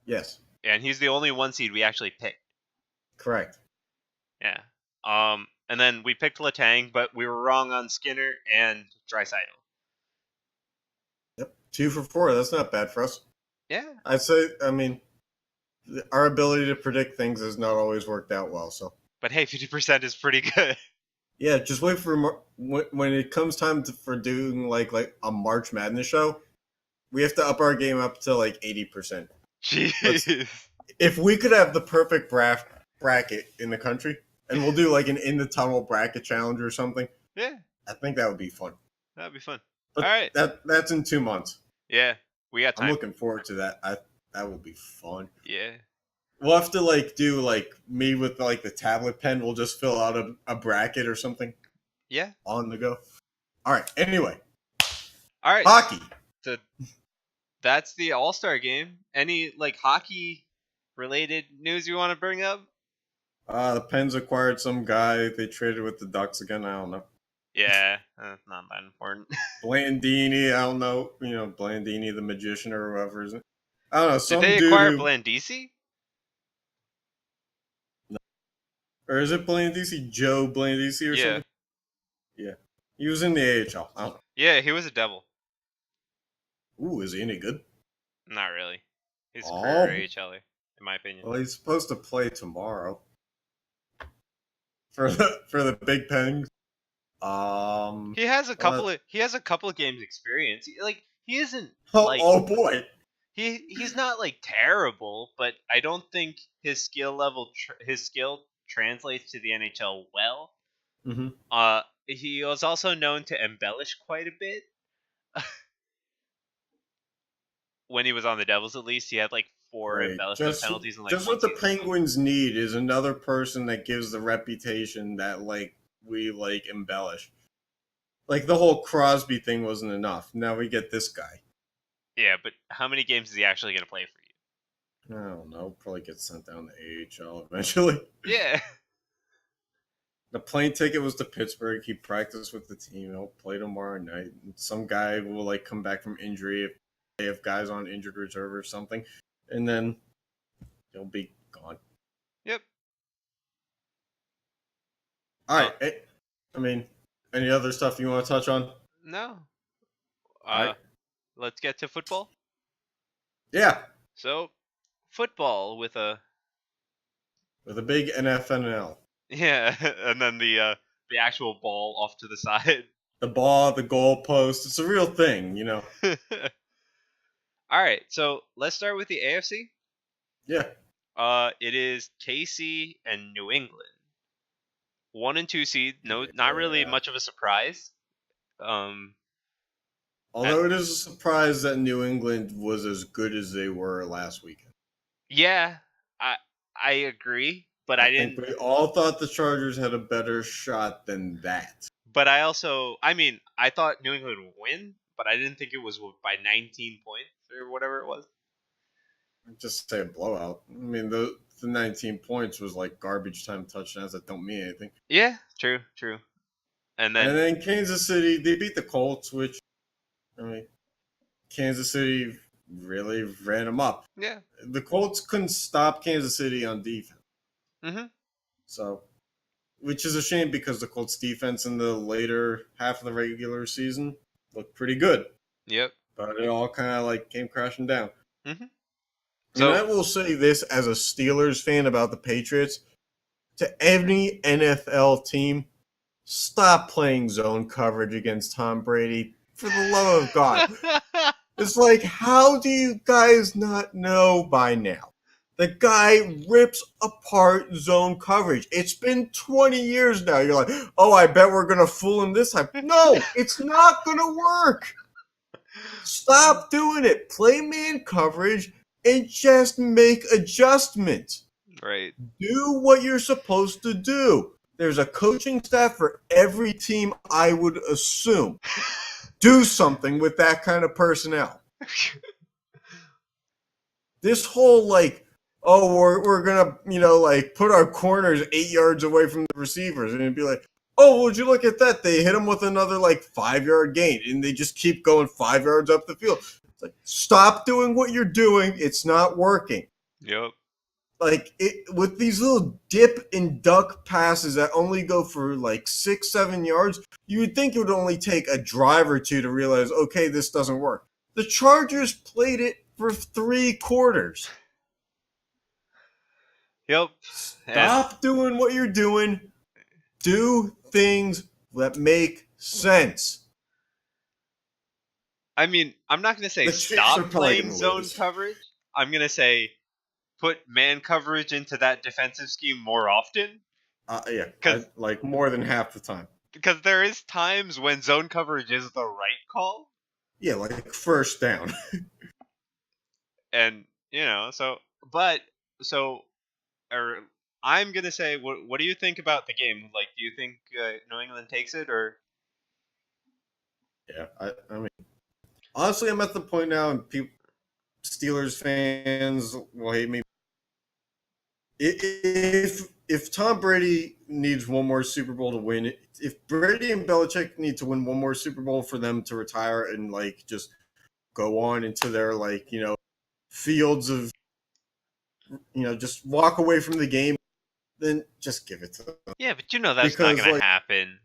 Yes, and he's the only 1 seed we actually picked. correct. Yeah. And then we picked Letang, but we were wrong on Skinner and Draisaitl. Yep, 2 for 4. That's not bad for us. Yeah. I'd say. I mean, our ability to predict things has not always worked out well. So But hey, 50% is pretty good. yeah, just wait for when it comes time for doing like a March Madness show. We have to up our game up to like 80%. Jeez. If we could have the perfect bracket in the country, and we'll do like an in the tunnel bracket challenge or something, Yeah, I think that would be fun. that'd be fun. But All right. that's in 2 months. Yeah, we got I'm time. looking forward to that. That will be fun. Yeah. We'll have to like do like me with like the tablet pen. We'll just fill out a bracket or something Yeah. on the go. All right. Anyway, All right. hockey. So that's the All-Star game. Any like hockey related news you want to bring up? The Pens acquired some guy. They traded with the Ducks again. I don't know. Yeah, not that important. Blandini. I don't know. Blandini, the magician or whoever is it. I don't know. Did Some they dude acquire who Blandisi? Or is it Blandisi? Joe Blandisi or Yeah. something? Yeah. He was in the AHL. I don't Yeah, he was a devil. know. Ooh, is he any good? Not really. He's a career Oh, AHLer, in my opinion. well, he's supposed to play tomorrow for the Big Pens. He has a Uh, couple of games experience. He isn't oh, like oh boy. he's not like terrible, but I don't think his skill translates to the NHL well. Mm-hmm. He was also known to embellish quite a bit. When he was on the Devils, at least he had like 4 Right. embellishment Just penalties in like just one what the season or something. Penguins need is another person that gives the reputation that like we like embellish. Like the whole Crosby thing wasn't enough. Now we get this guy. Yeah, but how many games is he actually going to play for I don't know. Probably get sent down to AHL eventually. you? Yeah. The plane ticket was to Pittsburgh. He practiced with the team. He'll play tomorrow night. Some guy will like come back from injury if they have guys on injured reserve or something, and then he'll be gone. Yep. All Uh, right. I mean, any other stuff you want to touch on? no. All right. Let's get to football. Yeah, So, football with a with a big NFNL. yeah, and then the actual ball off to the side. The ball, the goalpost. It's a real thing, you know. All right, so let's start with the AFC. Yeah. It is KC and New England. 1 and 2 seed. No, not really Yeah. much of a surprise. Um, and Although it is a surprise that New England was as good as they were last weekend. yeah, I agree, but I I think didn't. we all thought the Chargers had a better shot than that. But I mean, I thought New England would win, but I didn't think it was by 19 points or whatever it was. Just say a blowout. I mean, the 19 points was like garbage time touchdowns that don't mean anything. Yeah, true, true. And And then then Kansas City, they beat the Colts, which, I mean, Kansas City really ran them up. yeah, The Colts couldn't stop Kansas City on defense. mhm, So, which is a shame because the Colts defense in the later half of the regular season looked pretty good. yep, But it all kind of like came crashing down. mhm. And So I will say this as a Steelers fan about the Patriots to any NFL team, stop playing zone coverage against Tom Brady. For the love of God. It's like, how do you guys not know by now? The guy rips apart zone coverage. It's been 20 years now. You're like, oh, I bet we're going to fool him this time. No, it's not going to work. Stop doing it. Play man coverage and just make adjustments. right. Do what you're supposed to do. There's a coaching staff for every team, I would assume. Do something with that kind of personnel. This whole like, oh, we're gonna like put our corners 8 yards away from the receivers, and it'd be like, oh, would you look at that? They hit them with another like 5 yard gain, and they just keep going 5 yards up the field. It's like, stop doing what you're doing. It's not working. Yep. Like with these little dip and duck passes that only go for like 6-7 yards, you would think it would only take a drive or two to realize, okay, this doesn't work. The Chargers played it for 3 quarters. Yep. And Stop doing what you're doing. Do things that make sense. I mean, I'm not going to say The Chiefs are stop probably playing going to zone lose. coverage. I'm going to say put man coverage into that defensive scheme more often. Yeah, Cuz like more than half the time. because there is times when zone coverage is the right call, Yeah, like first down. and but so or I'm gonna say, what do you think about the game? Like, do you think New England takes it, or Yeah, I mean, honestly, I'm at the point now, and Steelers fans will hate me. If Tom Brady needs one more Super Bowl to win, if Brady and Belichick need to win one more Super Bowl for them to retire and like just go on into their fields of just walk away from the game, then just give it to them. Yeah, but you know that's not Because, gonna like, happen.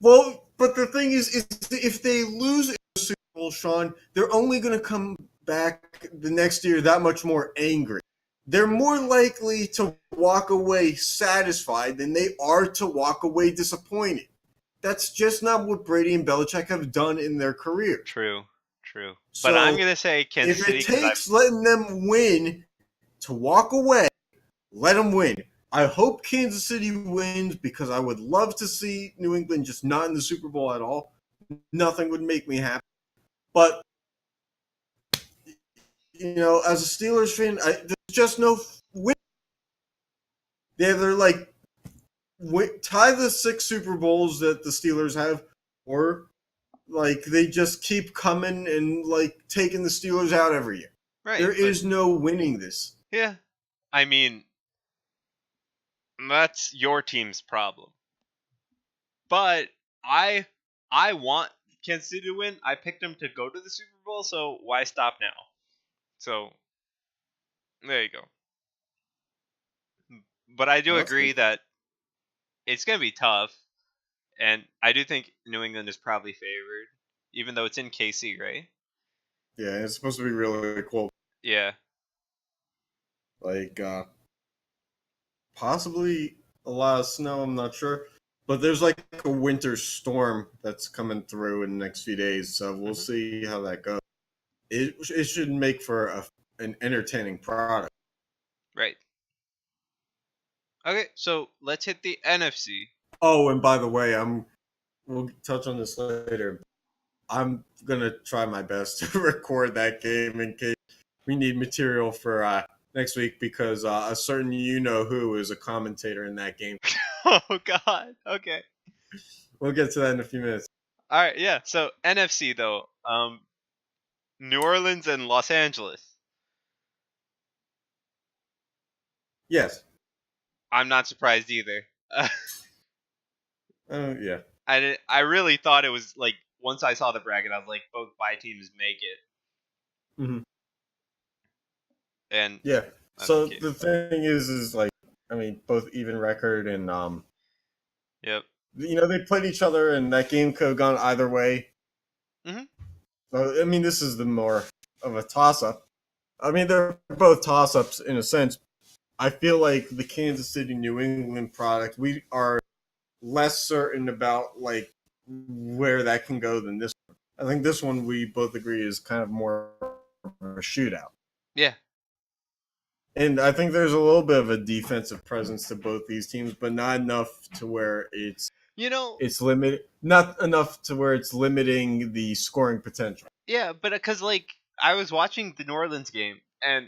well, but the thing is if they lose in the Super Bowl, Sean, they're only going to come back the next year that much more angry. They're more likely to walk away satisfied than they are to walk away disappointed. That's just not what Brady and Belichick have done in their careers. True, true. But I'm So gonna say Kansas if it City because I've. takes letting them win to walk away, let them win. I hope Kansas City wins because I would love to see New England just not in the Super Bowl at all. Nothing would make me happy. But, as a Steelers fan, there's just no win. They're like, tie the 6 Super Bowls that the Steelers have, or like they just keep coming and like taking the Steelers out every year. Right, There but is no winning this. yeah, I mean that's your team's problem. But I want Kansas City to win. I picked them to go to the Super Bowl, so why stop now? So there you go. But I do Oh, that's agree good. that it's gonna be tough, and I do think New England is probably favored, even though it's in KC, right? Yeah, it's supposed to be really cool. Yeah. Like, possibly a lot of snow, I'm not sure. But there's like a winter storm that's coming through in the next few days, so we'll see how that goes. It should make for an entertaining product. Right. Okay, so let's hit the NFC. Oh, and by the way, we'll touch on this later. I'm gonna try my best to record that game in case we need material for next week because a certain who is a commentator in that game. Oh God. Okay. We'll get to that in a few minutes. All right. Yeah. So NFC though, New Orleans and Los Angeles. Yes. I'm not surprised either. Yeah. I really thought it was like once I saw the bracket, I was like, both bye teams make it, Mm-hmm. and Yeah. that's So the case. the thing is like, I mean, both even record and Yep. they played each other, and that game could have gone either way. Mm-hmm. So, I mean, this is the more of a toss-up. I mean, they're both toss-ups in a sense. I feel like the Kansas City New England product, we are less certain about like where that can go than this one. I think this one we both agree is kind of more of a shootout. Yeah. And I think there's a little bit of a defensive presence to both these teams, but not enough to where it's not enough to where it's limiting the scoring potential. Yeah, but because like I was watching the New Orleans game and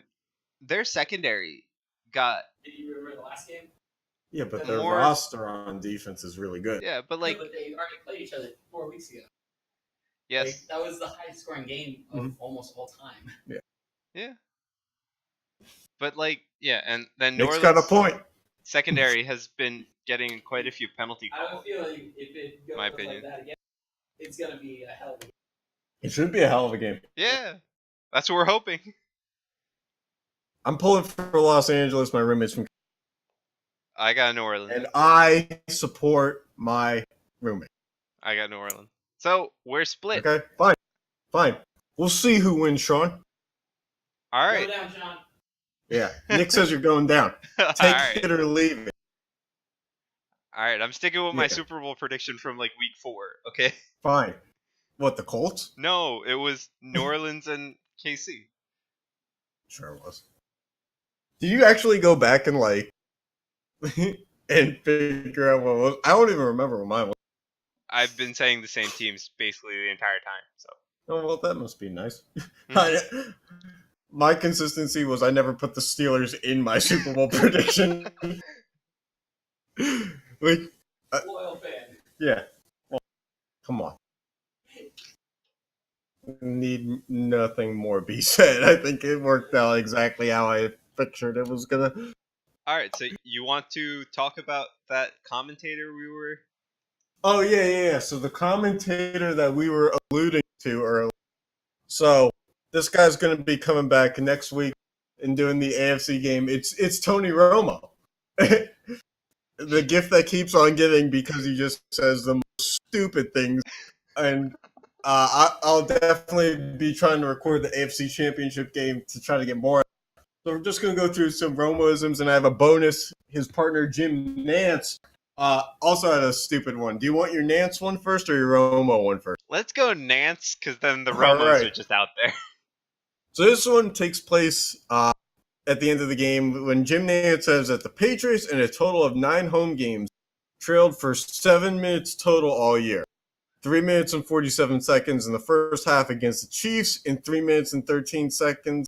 their secondary got. Did you remember the last game? Yeah, but their roster on defense is really good. Yeah, but like but they already played each other 4 weeks ago. yes, Like, that was the highest scoring game of almost all time. yeah. But like yeah, and then New Nick's Orleans got a point. secondary has been getting quite a few penalty I have a calls. feeling if it goes My opinion. like that again, it's gonna be a hell of a game. It should be a hell of a game. Yeah, that's what we're hoping. I'm pulling for Los Angeles. My roommate's from, I got New Orleans. and I support my roommate. I got New Orleans. So we're split. Okay, fine. We'll see who wins, Sean. All right. Go down, Sean. Yeah, Nick says you're going down. All Take right. it or leave it. All right. I'm sticking with my Yeah. Super Bowl prediction from like week 4. Okay. Fine. What, the Colts? No, it was New Orleans and KC. Sure it was. Did you actually go back and like and figure out what was? I don't even remember what mine was. I've been saying the same teams basically the entire time. So Oh well, that must be nice. My consistency was I never put the Steelers in my Super Bowl prediction. Like, Loyal fan. yeah. Well, come on. Need nothing more be said. I think it worked out exactly how I pictured it was gonna. all right. So you want to talk about that commentator we were? Oh yeah. So the commentator that we were alluding to earlier. So this guy's gonna be coming back next week and doing the AFC game. It's Tony Romo. the gift that keeps on giving because he just says the most stupid things. And I'll definitely be trying to record the AFC Championship game to try to get more. So we're just going to go through some Romoisms, and I have a bonus. His partner, Jim Nance, also had a stupid one. Do you want your Nance one first or your Romo one first? Let's go Nance, because then the All Romos right. are just out there. So this one takes place at the end of the game when Jim Nance says that the Patriots, in a total of 9 home games, trailed for 7 minutes total all year. 3 minutes and 47 seconds in the first half against the Chiefs, and 3 minutes and 13 seconds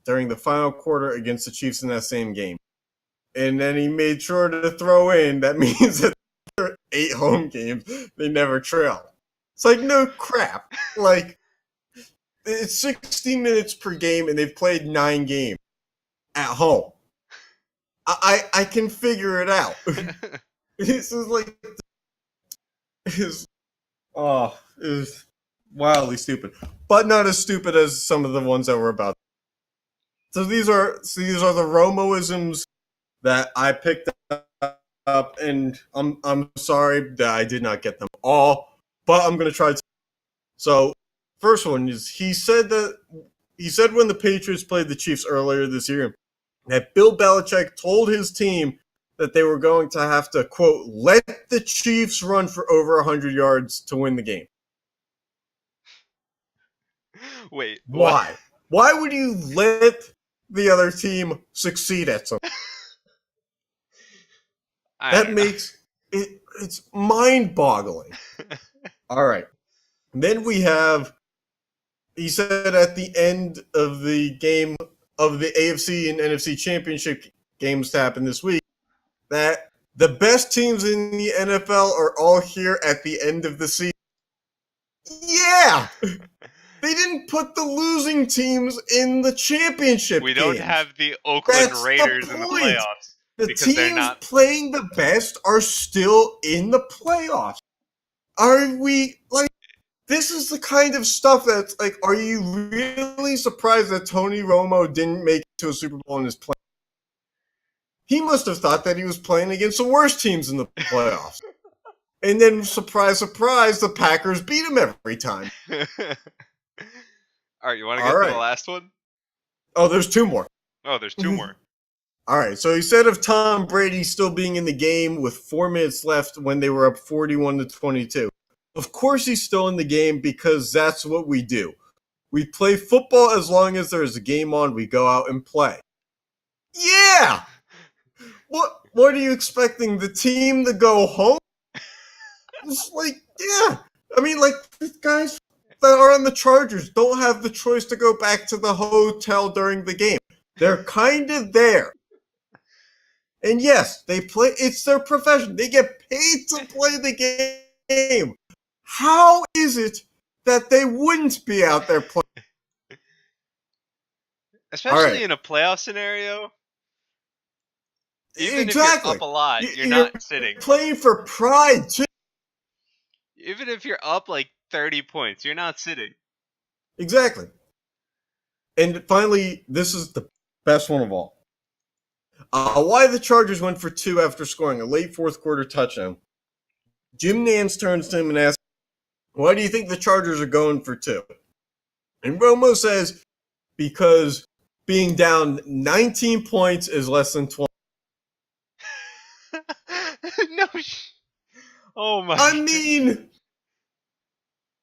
during the final quarter against the Chiefs in that same game. And then he made sure to throw in that means that there are 8 home games they never trailed. It's like, no crap. Like, it's 60 minutes per game, and they've played 9 games at home. I can figure it out. This is like, is wildly stupid, but not as stupid as some of the ones that we're about. So these are the Romoisms that I picked up, and I'm sorry that I did not get them all, but I'm gonna try to. So first one is he said when the Patriots played the Chiefs earlier this year that Bill Belichick told his team that they were going to have to, quote, let the Chiefs run for over 100 yards to win the game. Wait, Why? what? Why would you let the other team succeed at something? That makes it, it's mind-boggling. All right. Then we have, he said at the end of the game of the AFC and NFC championship games to happen this week, that the best teams in the NFL are all here at the end of the season. Yeah! They didn't put the losing teams in the championship We games. don't have the Oakland That's Raiders the in the point. playoffs. The because they're teams not- playing the best are still in the playoffs. Are we, like, this is the kind of stuff that's, like, are you really surprised that Tony Romo didn't make it to a Super Bowl in his play? He must have thought that he was playing against the worst teams in the playoffs. And then, surprise, surprise, the Packers beat him every time. All right, you want to get to the last one? Oh, there's 2 more. Oh, there's 2 more. All right, so he said of Tom Brady still being in the game with 4 minutes left when they were up 41-22. Of course he's still in the game because that's what we do. We play football as long as there's a game on, we go out and play. Yeah! What are you expecting, the team to go home? It's like, yeah. I mean, like, the guys that are on the Chargers don't have the choice to go back to the hotel during the game. They're kind of there. And yes, they play. It's their profession. They get paid to play the game. How is it that they wouldn't be out there playing? Especially in a playoff scenario. Even exactly. if you're up a lot, you're not sitting. Playing for pride, too. Even if you're up like 30 points, you're not sitting. Exactly. And finally, this is the best one of all. Why the Chargers went for 2 after scoring a late fourth quarter touchdown. Jim Nance turns to him and asks, why do you think the Chargers are going for 2? And Romo says, because being down 19 points is less than 20. No. Oh my. I mean,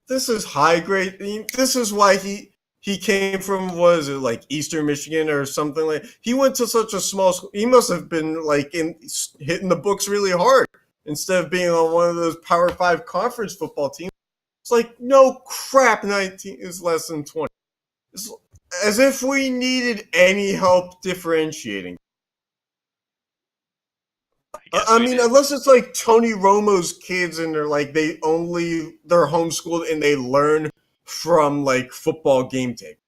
this is high grade. This is why he came from, was it like Eastern Michigan or something like? He went to such a small school. He must have been like hitting the books really hard instead of being on one of those Power 5 conference football teams. It's like, no crap, 19 is less than 20. It's as if we needed any help differentiating. I mean, unless it's like Tony Romo's kids and they're like, they're homeschooled and they learn from like football game tape.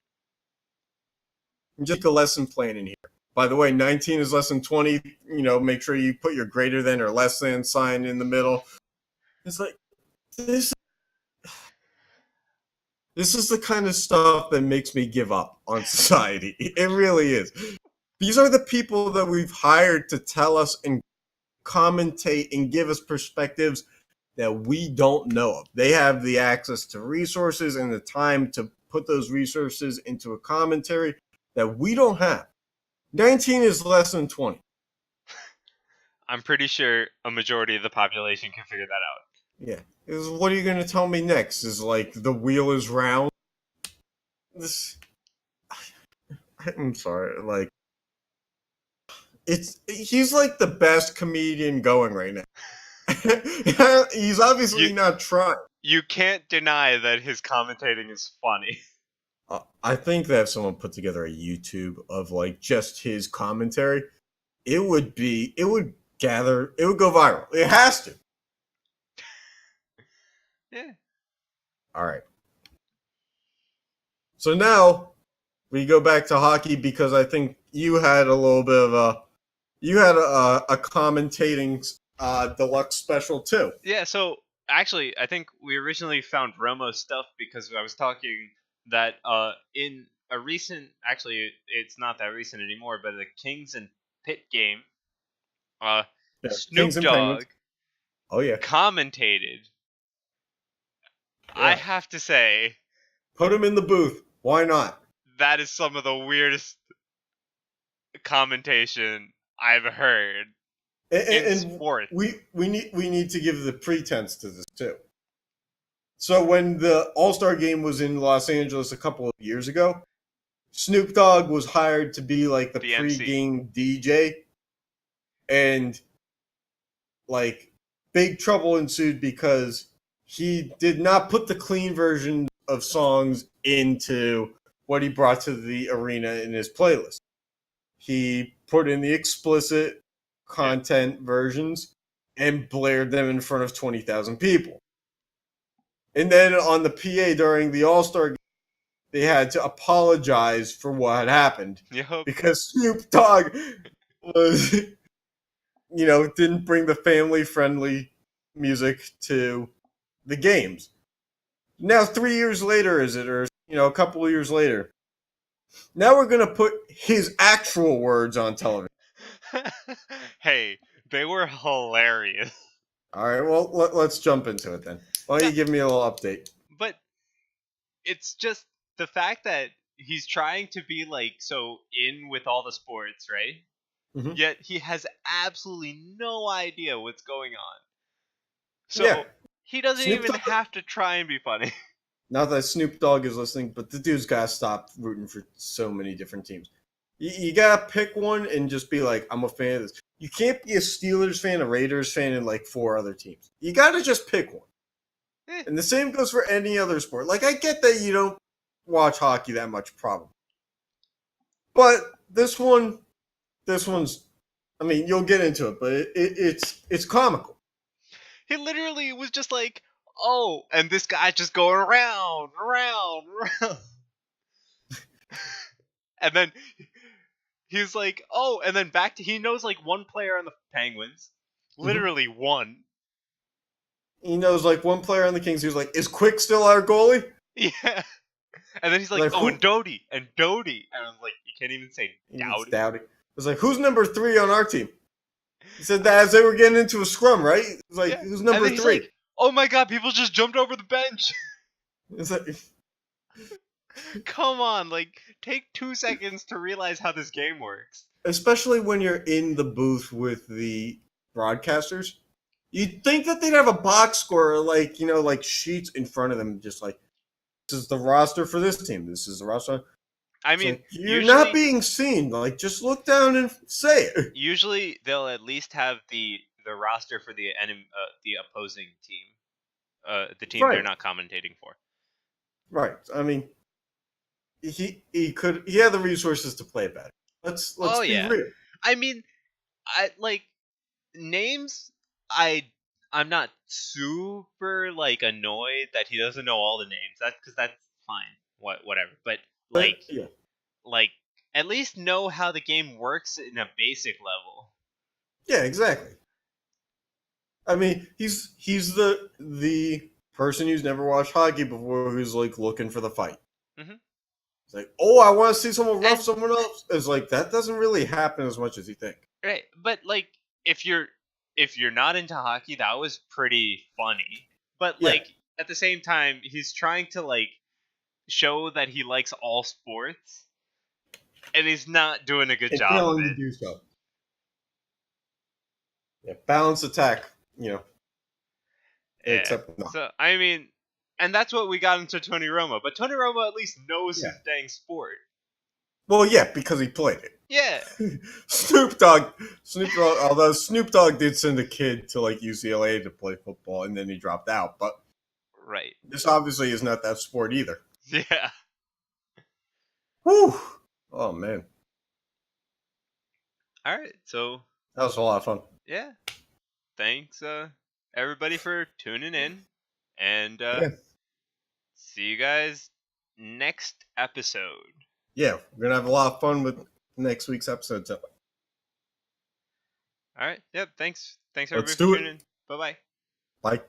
Just a lesson plan in here. By the way, 19 is less than 20. Make sure you put your greater than or less than sign in the middle. It's like, this is the kind of stuff that makes me give up on society. It really is. These are the people that we've hired to tell us and commentate and give us perspectives that we don't know of. They have the access to resources and the time to put those resources into a commentary that we don't have. 19 is less than 20. I'm pretty sure a majority of the population can figure that out. Yeah. What are you going to tell me next? Is like the wheel is round? I'm sorry. Like, he's like the best comedian going right now. He's obviously not trying. You can't deny that his commentating is funny. I think that if someone put together a YouTube of like just his commentary, it would go viral. It has to. Yeah. All right. So now we go back to hockey because I think you had a little bit of a commentating deluxe special too. Yeah, so actually, I think we originally found Romo's stuff because I was talking that in a recent, actually, it's not that recent anymore, but the Kings and Pitt game, Snoop Kings and Dogg Penguins. Oh yeah, commentated. Yeah. I have to say, put him in the booth. Why not? that is some of the weirdest commentation I've heard in sports. We need to give the pretense to this too. So when the All-Star game was in Los Angeles a couple of years ago, Snoop Dogg was hired to be like the pre-game DJ, and like big trouble ensued because he did not put the clean version of songs into what he brought to the arena in his playlist. He put in the explicit content versions and blared them in front of 20,000 people. And then on the PA during the All-Star game, they had to apologize for what had happened. Yep. Because Snoop Dogg was, didn't bring the family-friendly music to the games. Now, 3 years later, is it? Or, a couple of years later. Now we're going to put his actual words on television. Hey, they were hilarious. All right, well, let's jump into it then. Why don't you give me a little update? But it's just the fact that he's trying to be like so in with all the sports, right? Mm-hmm. Yet he has absolutely no idea what's going on. So he doesn't even have to try and be funny. Not that Snoop Dogg is listening, but the dude's got to stop rooting for so many different teams. You got to pick one and just be like, I'm a fan of this. You can't be a Steelers fan, a Raiders fan, and like 4 other teams. You got to just pick one. And the same goes for any other sport. Like, I get that you don't watch hockey that much, probably. But this one's, I mean, you'll get into it, but it's comical. He literally was just like, oh, and this guy's just going around. And then he's like, oh, and then he knows like one player on the Penguins. Literally one. He knows like one player on the Kings who's like, is Quick still our goalie? Yeah. And then he's like, oh, and Doughty. And I'm like, you can't even say Doughty. I was like, who's number 3 on our team? He said that as they were getting into a scrum, right? He was like, who's number 3? Like, oh my god, people just jumped over the bench. It's like, come on, like, take 2 seconds to realize how this game works. Especially when you're in the booth with the broadcasters. You'd think that they'd have a box score, like, like sheets in front of them, just like, this is the roster for this team. This is the roster. I mean, like, you're not being seen. Like, just look down and say it. Usually, they'll at least have the roster for the opposing team, the team they're not commentating for. Right. I mean, he had the resources to play better. Let's be real. I mean, names. I'm not super like annoyed that he doesn't know all the names. That's fine. Whatever. But like at least know how the game works in a basic level. Yeah, exactly. I mean, he's the person who's never watched hockey before who's like looking for the fight. Mm-hmm. It's like, oh, I want to see someone rough someone else. It's like that doesn't really happen as much as you think. Right, but like if you're if you're not into hockey, that was pretty funny. But Yeah. like at the same time, he's trying to like show that he likes all sports, and he's not doing a good And job of failing to it. do so. Yeah, balanced attack, Yeah. except no. So I mean, and that's what we got into Tony Romo. But Tony Romo at least knows Yeah. his dang sport. Well, yeah, because he played it. Yeah. Snoop Dogg, although Snoop Dogg did send a kid to like UCLA to play football, and then he dropped out. But Right. this obviously is not that sport either. Yeah. Whew. Oh man, All right. So that was a lot of fun. yeah. Thanks, everybody, for tuning in, and Yeah. see you guys next episode. Yeah, we're gonna have a lot of fun with next week's episode. So. All right. Yep. Thanks. Thanks Let's everybody for do it. tuning in. Bye bye. Bye.